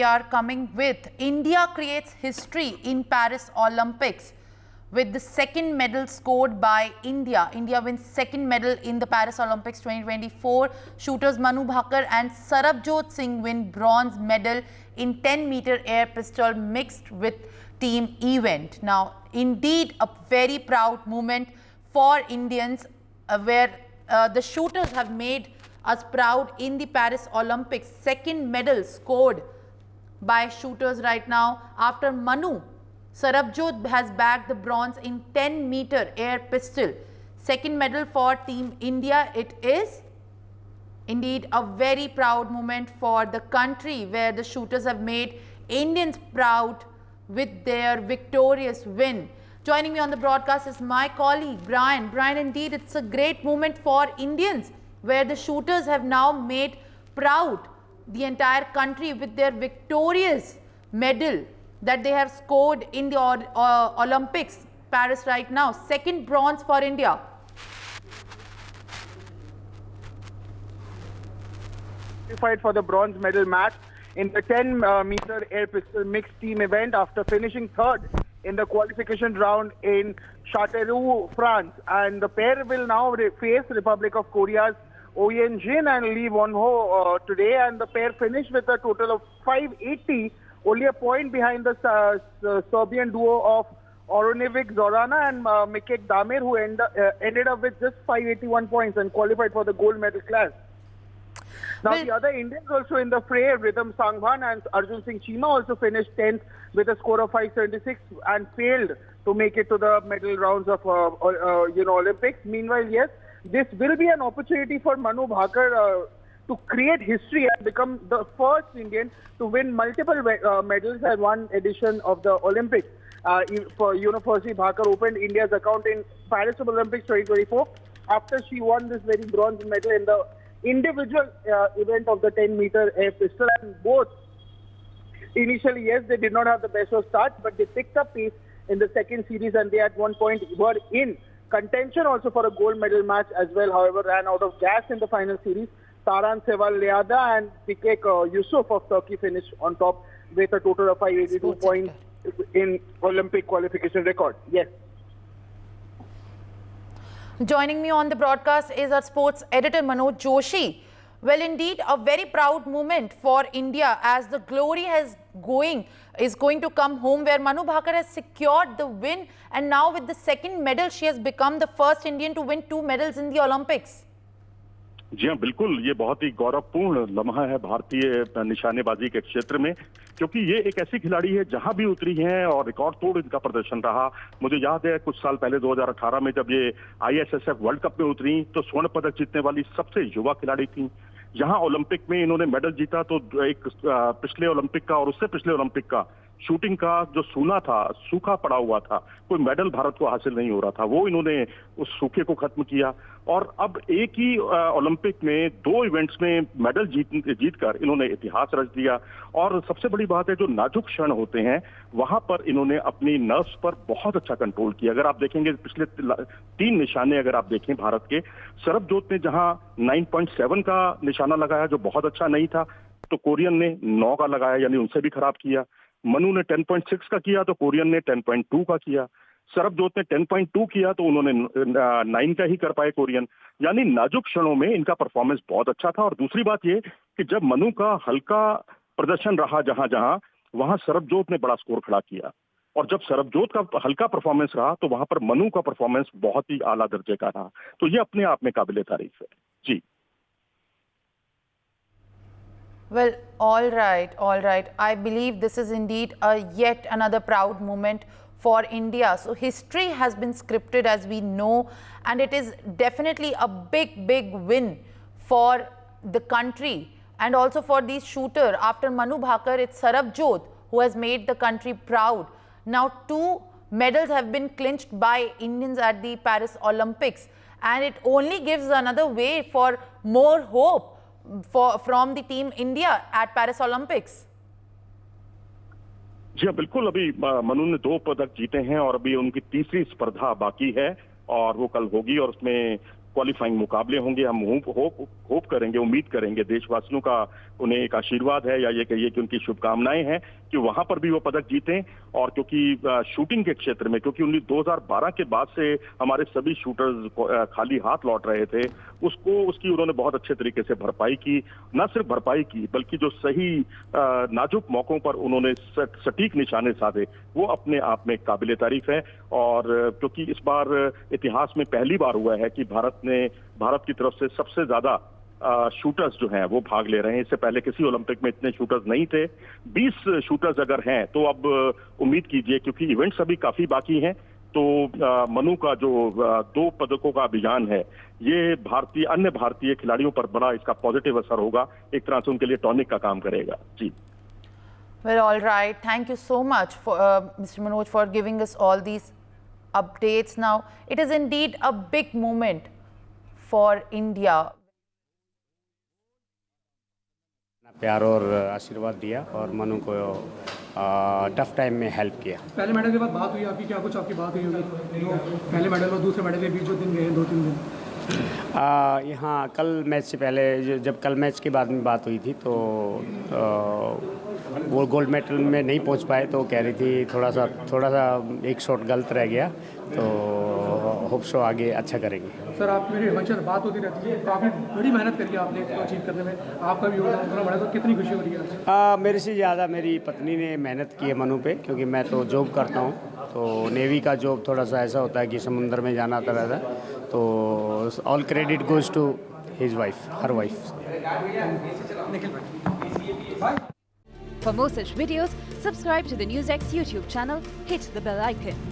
We are coming with India creates history in Paris Olympics with the second medal scored by India. India wins second medal in the Paris Olympics 2024. Shooters Manu Bhaker and Sarabjot Singh win bronze medal in 10-meter air pistol mixed with team event. Now, indeed a very proud moment for Indians where the shooters have made us proud in the Paris Olympics. Second medal scored by shooters right now after Manu. Sarabjot has bagged the bronze in 10-meter air pistol. Second medal for Team India. It is indeed a very proud moment for the country where the shooters have made Indians proud with their victorious win. Joining me on the broadcast is my colleague Brian. Brian, indeed it's a great moment for Indians where the shooters have now made proud the entire country with their victorious medal that they have scored in the Olympics, Paris right now. Second bronze for India. Qualified for the bronze medal match in the 10-meter air pistol mixed team event after finishing third in the qualification round in Châteauroux, France. And the pair will now face Republic of Korea's Oh Yeon-jin and Lee Won-ho today, and the pair finished with a total of 580, only a point behind the Serbian duo of Oranovic Zorana and Mikek Damir, who ended up with just 581 points and qualified for the gold medal class. Now, the other Indians also in the fray, Rhythm Sangwan and Arjun Singh Cheema, also finished 10th with a score of 576 and failed to make it to the medal rounds of Olympics. Meanwhile, yes, this will be an opportunity for Manu Bhaker to create history and become the first Indian to win multiple medals at one edition of the Olympics. Firstly, Bhaker opened India's account in Paris Olympics 2024 after she won this very bronze medal in the individual event of the 10-meter air pistol. And both, initially, yes, they did not have the best of starts, but they picked up pace in the second series, and they at one point were in contention also for a gold medal match as well. However, ran out of gas in the final series. Taran Seval Leada and Pikek Yusuf of Turkey finished on top with a total of 582 points in Olympic qualification record. Yes. Joining me on the broadcast is our sports editor Manoj Joshi. Well, indeed, a very proud moment for India as the glory is going to come home, where Manu Bhaker has secured the win, and now with the second medal, she has become the first Indian to win 2 medals in the Olympics. जी हाँ, बिल्कुल ये बहुत ही गौरवपूर्ण लम्हा है भारतीय निशानेबाजी के क्षेत्र में, क्योंकि ये एक ऐसी खिलाड़ी है जहां भी उतरी हैं और रिकॉर्ड तोड़ इनका प्रदर्शन रहा। मुझे याद है कुछ साल पहले 2018 में जब ये ISSF वर्ल्ड कप में उतरी तो स्वर्ण पदक जीतने वाली सबसे युवा खिलाड़ी थी। यहाँ ओलंपिक में इन्होंने मेडल जीता तो एक पिछले ओलंपिक का और उससे पिछले ओलंपिक का शूटिंग का जो सूखा पड़ा हुआ था, कोई मेडल भारत को हासिल नहीं हो रहा था, वो इन्होंने उस सूखे को खत्म किया और अब एक ही ओलंपिक में 2 इवेंट्स में मेडल जीतकर इन्होंने इतिहास रच दिया। और सबसे बड़ी बात है, जो नाजुक क्षण होते हैं वहां पर इन्होंने अपनी नर्व्स पर बहुत अच्छा कंट्रोल किया। अगर आप देखेंगे पिछले 3 निशाने अगर आप देखें भारत के, सरबजोत ने जहां 9.7 का निशाना लगाया जो बहुत अच्छा नहीं था, तो कोरियन ने 9 का लगाया, यानी उनसे भी खराब किया। मनु ने 10.6 का किया तो कोरियन ने 10.2 का किया। सरबजोत ने 10.2 किया तो उन्होंने 9 का ही कर पाए कोरियन। यानी नाजुक क्षणों में इनका परफॉर्मेंस बहुत अच्छा था। और दूसरी बात ये कि जब मनु का हल्का प्रदर्शन रहा जहां वहां सरबजोत ने बड़ा स्कोर खड़ा किया, और जब सरबजोत का हल्का परफॉर्मेंस रहा तो वहां पर मनु का परफॉर्मेंस बहुत ही आला दर्जे का रहा। तो ये अपने आप में काबिले तारीफ है। जी। Well, all right. I believe this is indeed yet another proud moment for India. So history has been scripted, as we know, and it is definitely a big win for the country and also for these shooters. After Manu Bhaker, it's Sarabjot who has made the country proud. Now 2 medals have been clinched by Indians at the Paris Olympics, and it only gives another way for more hope from the team India at Paris Olympics. जी हाँ, बिल्कुल। अभी मनु ने 2 पदक जीते हैं और अभी उनकी तीसरी स्पर्धा बाकी है और वो कल होगी, और उसमें क्वालिफाइंग मुकाबले होंगे। हम होप करेंगे, उम्मीद करेंगे, देशवासियों का उन्हें एक आशीर्वाद है या ये कहिए कि उनकी शुभकामनाएं हैं कि वहां पर भी वो पदक जीतें। और क्योंकि शूटिंग के क्षेत्र में, क्योंकि 2012 के बाद से हमारे सभी शूटर्स खाली हाथ लौट रहे थे, उसकी उन्होंने बहुत अच्छे तरीके से भरपाई की। न सिर्फ भरपाई की बल्कि जो सही नाजुक मौकों पर उन्होंने सटीक निशाने साधे, वो अपने आप में काबिले तारीफ है। और क्योंकि इस बार इतिहास में पहली बार हुआ है कि भारत की तरफ से सबसे ज्यादा शूटर्स जो हैं वो भाग ले रहे हैं। इससे पहले किसी ओलंपिक में इतने शूटर्स नहीं थे। 20 शूटर्स अगर हैं तो अब उम्मीद कीजिए, क्योंकि इवेंट्स अभी काफी बाकी हैं, तो मनु का जो 2 पदकों का अभियान है, ये अन्य भारतीय खिलाड़ियों पर बड़ा इसका पॉजिटिव असर होगा, एक तरह से उनके लिए टॉनिक का काम करेगा। जी। Well, all right. Thank you so much for Mr. Manoj for giving us all these updates. Now, it is indeed a big moment for India. प्यार और आशीर्वाद दिया और मनु को टफ टाइम में हेल्प किया। पहले मेडल के बाद बात हुई आपकी, क्या कुछ आपकी बात हुई होगी? पहले मेडल और दूसरे मेडल के बीच जो दिन गए 2-3 दिन यहाँ कल मैच से पहले जब कल मैच के बाद में बात हुई थी तो वो गोल्ड मेडल में नहीं पहुँच पाए, तो कह रही थी थोड़ा सा एक शॉट गलत रह गया, तो होप सो आगे अच्छा करेंगे। सर, आप मेरी हमेशा बात होती रहती है, काफ़ी बड़ी मेहनत करी आपने इसको अचीव करने में, आपका भी योगदान उतना बड़ा, तो कितनी खुशी हो रही है? मेरे से ज़्यादा मेरी पत्नी ने मेहनत की है मनु पे, क्योंकि मैं तो जॉब करता हूँ, तो नेवी का जॉब थोड़ा सा ऐसा होता है कि समुद्र में जाना आता रहता है, तो all credit goes to his wife, her wife. For more such videos, subscribe to the NewsX YouTube channel, hit the bell icon.